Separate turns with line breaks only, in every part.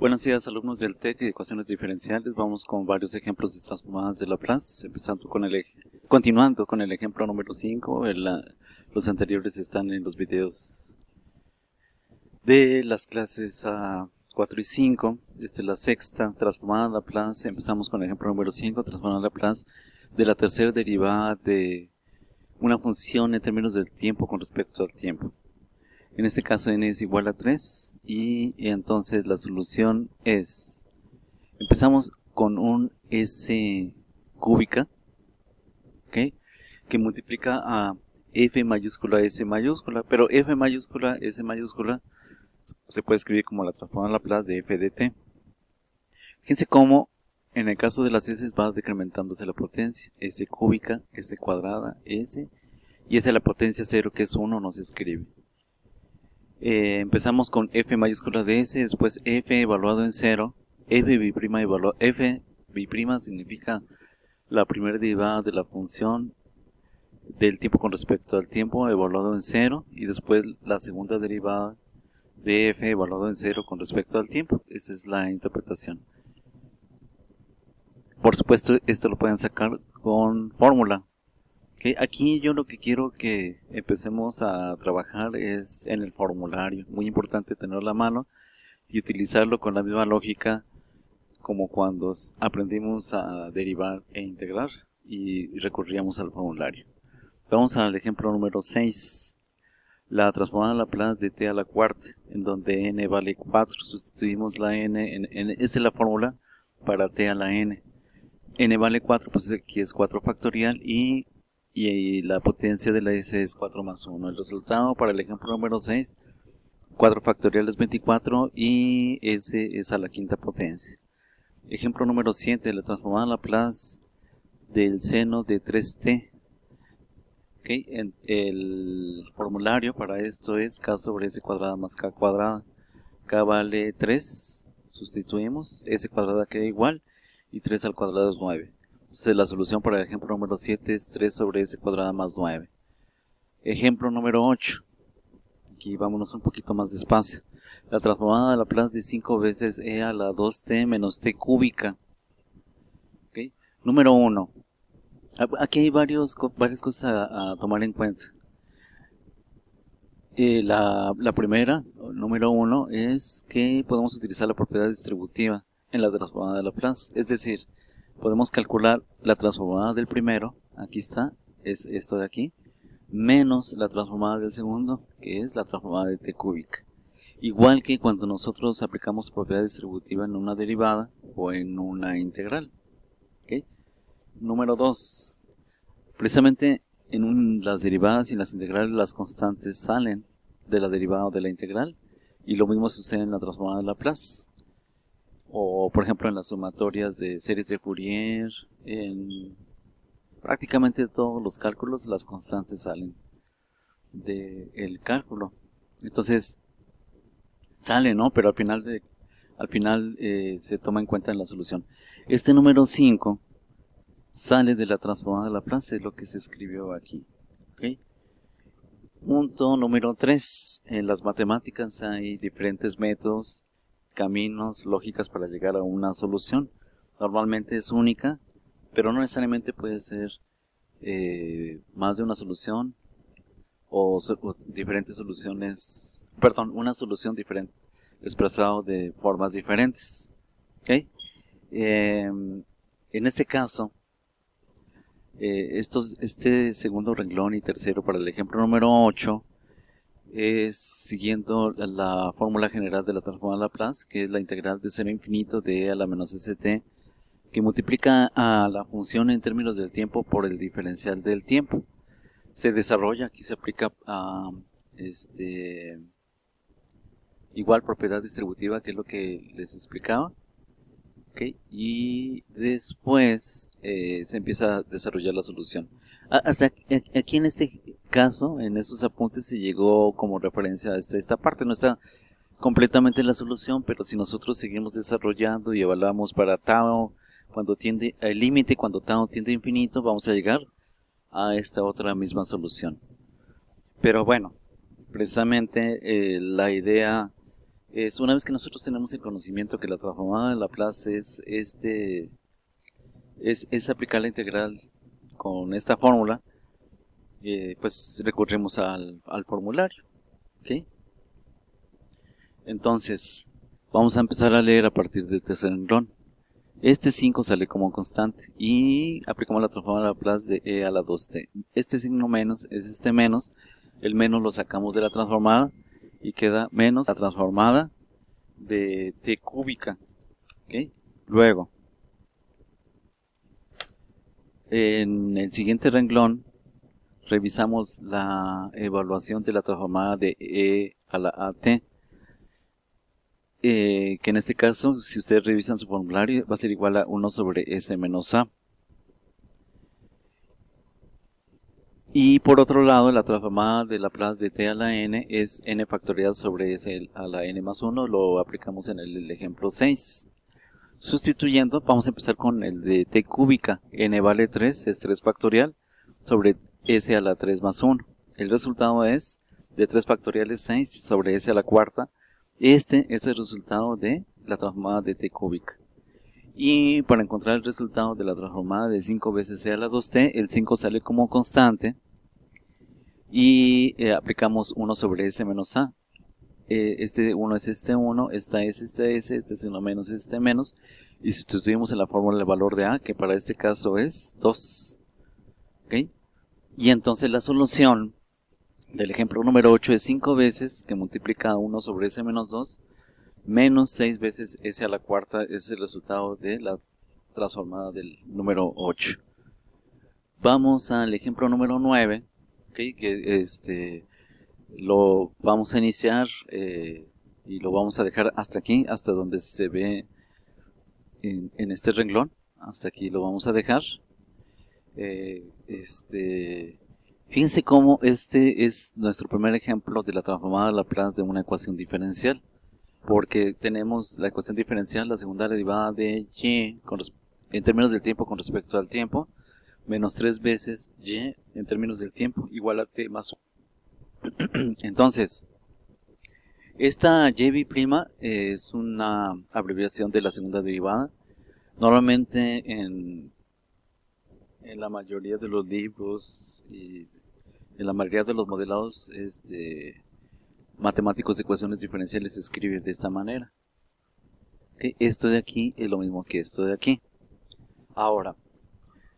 Buenos días, alumnos del TEC de ecuaciones diferenciales. Vamos con varios ejemplos de transformadas de Laplace, continuando con el ejemplo número 5. Los anteriores están en los videos de las clases 4 y 5. La sexta, transformada de Laplace. Empezamos con el ejemplo número 5, transformada de Laplace de la tercera derivada de una función en términos del tiempo con respecto al tiempo. En este caso n es igual a 3 y entonces la solución es, empezamos con un s cúbica, ¿okay?, que multiplica a f mayúscula s mayúscula, pero f mayúscula s mayúscula se puede escribir como la transformada de Laplace de f de t. Fíjense cómo en el caso de las s va decrementándose la potencia, s cúbica, s cuadrada, s, y s a la potencia 0 que es 1 no se escribe. Empezamos con f mayúscula de s, después f evaluado en 0, f bi'prima significa la primera derivada de la función del tiempo con respecto al tiempo evaluado en 0, y después la segunda derivada de f evaluado en 0 con respecto al tiempo. Esa es la interpretación. Por supuesto, esto lo pueden sacar con fórmula. Okay, aquí yo lo que quiero que empecemos a trabajar es en el formulario. Muy importante tenerlo a la mano y utilizarlo con la misma lógica como cuando aprendimos a derivar e integrar y recurríamos al formulario. Vamos al ejemplo número 6. La transformada de Laplace de t a la cuarta, en donde n vale 4. Sustituimos la n, esta es la fórmula para t a la n. N vale 4, pues aquí es 4 factorial y la potencia de la s es 4 más 1. El resultado para el ejemplo número 6, 4 factorial es 24 y s es a la quinta potencia. Ejemplo número 7, la transformada de Laplace del seno de 3t. Okay, el formulario para esto es k sobre s cuadrada más k cuadrada. K vale 3, sustituimos, s cuadrada queda igual y 3 al cuadrado es 9. Entonces la solución para el ejemplo número 7 es 3 sobre s cuadrada más 9. Ejemplo número 8. Aquí vámonos un poquito más despacio. La transformada de Laplace de 5 veces e a la 2t menos t cúbica. ¿Okay? Número 1. Aquí hay varias cosas a tomar en cuenta. La primera, número 1, es que podemos utilizar la propiedad distributiva en la transformada de Laplace. Es decir, podemos calcular la transformada del primero, aquí está, es esto de aquí, menos la transformada del segundo, que es la transformada de t cúbica. Igual que cuando nosotros aplicamos propiedad distributiva en una derivada o en una integral. ¿Okay? Número 2. Precisamente en las derivadas y en las integrales las constantes salen de la derivada o de la integral, y lo mismo sucede en la transformada de Laplace. O por ejemplo en las sumatorias de series de Fourier, en prácticamente todos los cálculos las constantes salen del cálculo. Entonces sale, ¿no? Pero al final se toma en cuenta en la solución. Este número 5 sale de la transformada de Laplace, es lo que se escribió aquí. ¿Okay? Punto número 3. En las matemáticas hay diferentes métodos, caminos, lógicas para llegar a una solución. Normalmente es única, pero no necesariamente puede ser más de una solución o diferentes soluciones, perdón, una solución diferente expresado de formas diferentes. ¿Okay? En este caso, este segundo renglón y tercero para el ejemplo número 8 es siguiendo la fórmula general de la transformada de Laplace, que es la integral de 0 a infinito de e a la menos st, que multiplica a la función en términos del tiempo por el diferencial del tiempo. Se desarrolla, aquí se aplica a igual propiedad distributiva, que es lo que les explicaba. Okay. Y después se empieza a desarrollar la solución. Hasta aquí en este caso, en estos apuntes, se llegó como referencia a esta parte. No está completamente la solución, pero si nosotros seguimos desarrollando y evaluamos para tau cuando tiende al límite, cuando tau tiende a infinito, vamos a llegar a esta otra misma solución. Pero bueno, precisamente la idea es una vez que nosotros tenemos el conocimiento que la transformada de Laplace es aplicar la integral con esta fórmula, pues recurrimos al formulario. ¿Okay? Entonces, vamos a empezar a leer a partir del tercer renglón. Este 5 sale como constante y aplicamos la transformada de Laplace de e a la 2t. Este signo menos es este menos, el menos lo sacamos de la transformada y queda menos la transformada de t cúbica. ¿Okay? Luego, en el siguiente renglón, revisamos la evaluación de la transformada de e a la at. Que en este caso, si ustedes revisan su formulario, va a ser igual a 1 sobre s menos a. Y por otro lado, la transformada de Laplace de t a la n es n factorial sobre s a la n más 1. Lo aplicamos en el ejemplo 6. Sustituyendo, vamos a empezar con el de t cúbica. N vale 3, es 3 factorial sobre s a la 3 más 1. El resultado es de 3 factorial es 6 sobre s a la cuarta. Este es el resultado de la transformada de t cúbica. Y para encontrar el resultado de la transformada de 5 veces c a la 2t, el 5 sale como constante y aplicamos 1 sobre s menos a. Este 1 es este 1, esta es este s, este es 1 menos este menos, y sustituimos en la fórmula el valor de a, que para este caso es 2. ¿Okay? Y entonces la solución del ejemplo número 8 es 5 veces que multiplica 1 sobre s menos 2 menos 6 veces s a la cuarta, es el resultado de la transformada del número 8. Vamos al ejemplo número 9, ¿okay? Que lo vamos a iniciar y lo vamos a dejar hasta aquí, hasta donde se ve en este renglón. Hasta aquí lo vamos a dejar. Fíjense cómo este es nuestro primer ejemplo de la transformada de Laplace de una ecuación diferencial, porque tenemos la ecuación diferencial, la segunda derivada de y en términos del tiempo con respecto al tiempo, menos 3 veces y en términos del tiempo igual a t más 1. Entonces, esta y' es una abreviación de la segunda derivada. Normalmente en la mayoría de los libros y en la mayoría de los modelados matemáticos de ecuaciones diferenciales se escribe de esta manera. ¿Okay? Esto de aquí es lo mismo que esto de aquí. Ahora,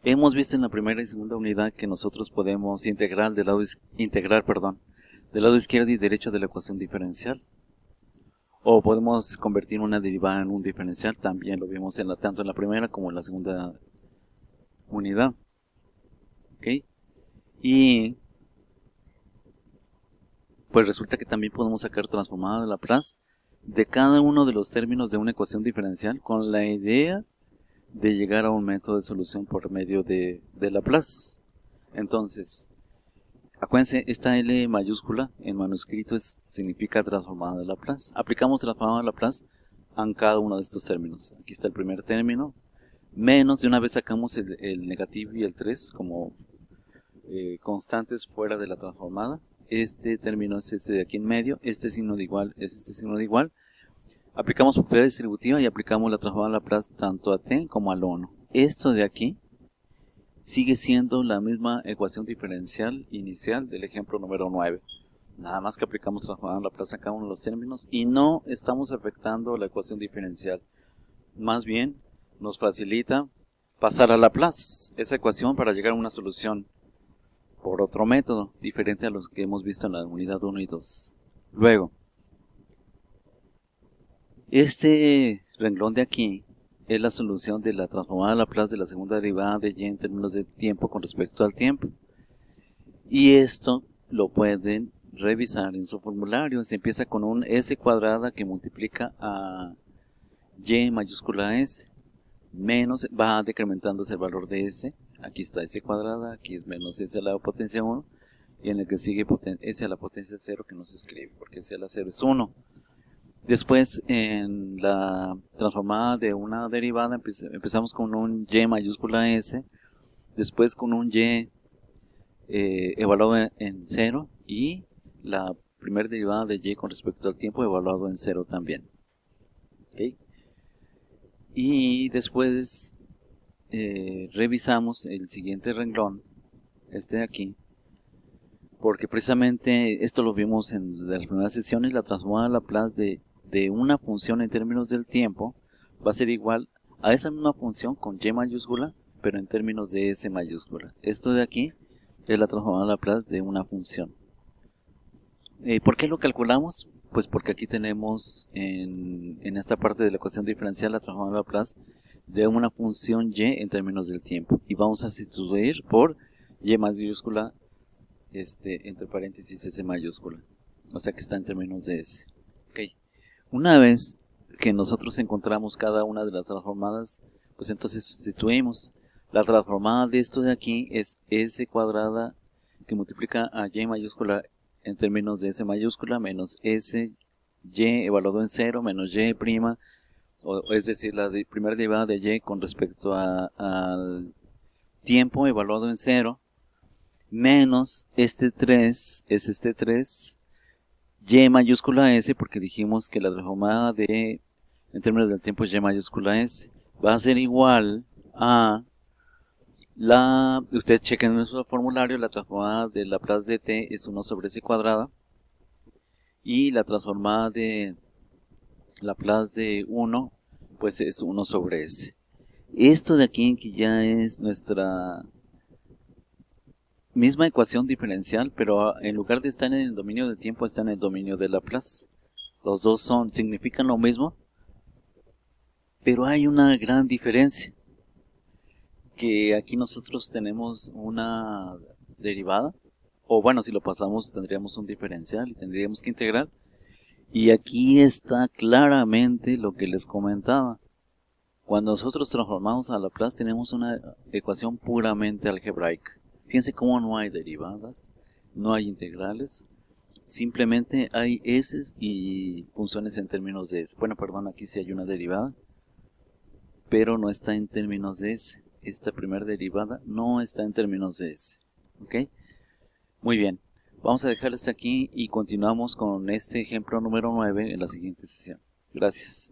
hemos visto en la primera y segunda unidad que nosotros podemos integrar del lado izquierdo y derecho de la ecuación diferencial. O podemos convertir una derivada en un diferencial. También lo vimos tanto en la primera como en la segunda unidad. ¿Okay? Y pues resulta que también podemos sacar transformada de Laplace de cada uno de los términos de una ecuación diferencial con la idea de llegar a un método de solución por medio de Laplace. Entonces, acuérdense, esta L mayúscula en manuscrito significa transformada de Laplace. Aplicamos transformada de Laplace a cada uno de estos términos. Aquí está el primer término, menos, de una vez sacamos el negativo y el 3 como constantes fuera de la transformada. Este término es este de aquí en medio, este signo de igual es este signo de igual. Aplicamos propiedad distributiva y aplicamos la transformada de Laplace tanto a t como al 1. Esto de aquí sigue siendo la misma ecuación diferencial inicial del ejemplo número 9. Nada más que aplicamos transformada de Laplace a cada uno de los términos y no estamos afectando la ecuación diferencial. Más bien, nos facilita pasar a Laplace esa ecuación para llegar a una solución por otro método, diferente a los que hemos visto en la unidad 1 y 2. Luego, este renglón de aquí es la solución de la transformada de Laplace de la segunda derivada de y en términos de tiempo con respecto al tiempo. Y esto lo pueden revisar en su formulario. Se empieza con un s cuadrada que multiplica a y mayúscula s, menos, va decrementándose el valor de s. Aquí está s cuadrada, aquí es menos s a la potencia 1, y en el que sigue s a la potencia 0 que no se escribe, porque s a la 0 es 1. Después, en la transformada de una derivada, empezamos con un y mayúscula s, después con un y evaluado en 0, y la primer derivada de y con respecto al tiempo evaluado en 0 también. ¿Okay? Y después revisamos el siguiente renglón, este de aquí, porque precisamente esto lo vimos en las primeras sesiones. La transformada de Laplace de una función en términos del tiempo va a ser igual a esa misma función con y mayúscula, pero en términos de s mayúscula. Esto de aquí es la transformada de Laplace de una función. ¿Por qué lo calculamos? Pues porque aquí tenemos en esta parte de la ecuación diferencial la transformada de Laplace de una función y en términos del tiempo. Y vamos a sustituir por y mayúscula entre paréntesis s mayúscula. O sea que está en términos de s. Okay. Una vez que nosotros encontramos cada una de las transformadas, pues entonces sustituimos. La transformada de esto de aquí es s cuadrada que multiplica a y mayúscula en términos de s mayúscula menos s y evaluado en 0 menos y prima, es decir, la primera derivada de y con respecto al tiempo evaluado en 0, menos este 3, es este 3, y mayúscula s, porque dijimos que la transformada de en términos del tiempo y mayúscula s va a ser igual a ustedes chequen en su formulario, la transformada de Laplace de t es 1 sobre s cuadrada, y la transformada de Laplace de 1 pues es 1 sobre s. Esto de aquí que ya es nuestra misma ecuación diferencial, pero en lugar de estar en el dominio del tiempo está en el dominio de Laplace. Los dos significan lo mismo, pero hay una gran diferencia, que aquí nosotros tenemos una derivada, o bueno, si lo pasamos tendríamos un diferencial y tendríamos que integrar, y aquí está claramente lo que les comentaba. Cuando nosotros transformamos a Laplace tenemos una ecuación puramente algebraica. Fíjense cómo no hay derivadas, no hay integrales, simplemente hay s y funciones en términos de s. Bueno, perdón, aquí sí hay una derivada, pero no está en términos de s. Esta primera derivada no está en términos de s. ¿Ok? Muy bien, vamos a dejarlo hasta aquí y continuamos con este ejemplo número 9 en la siguiente sesión. Gracias.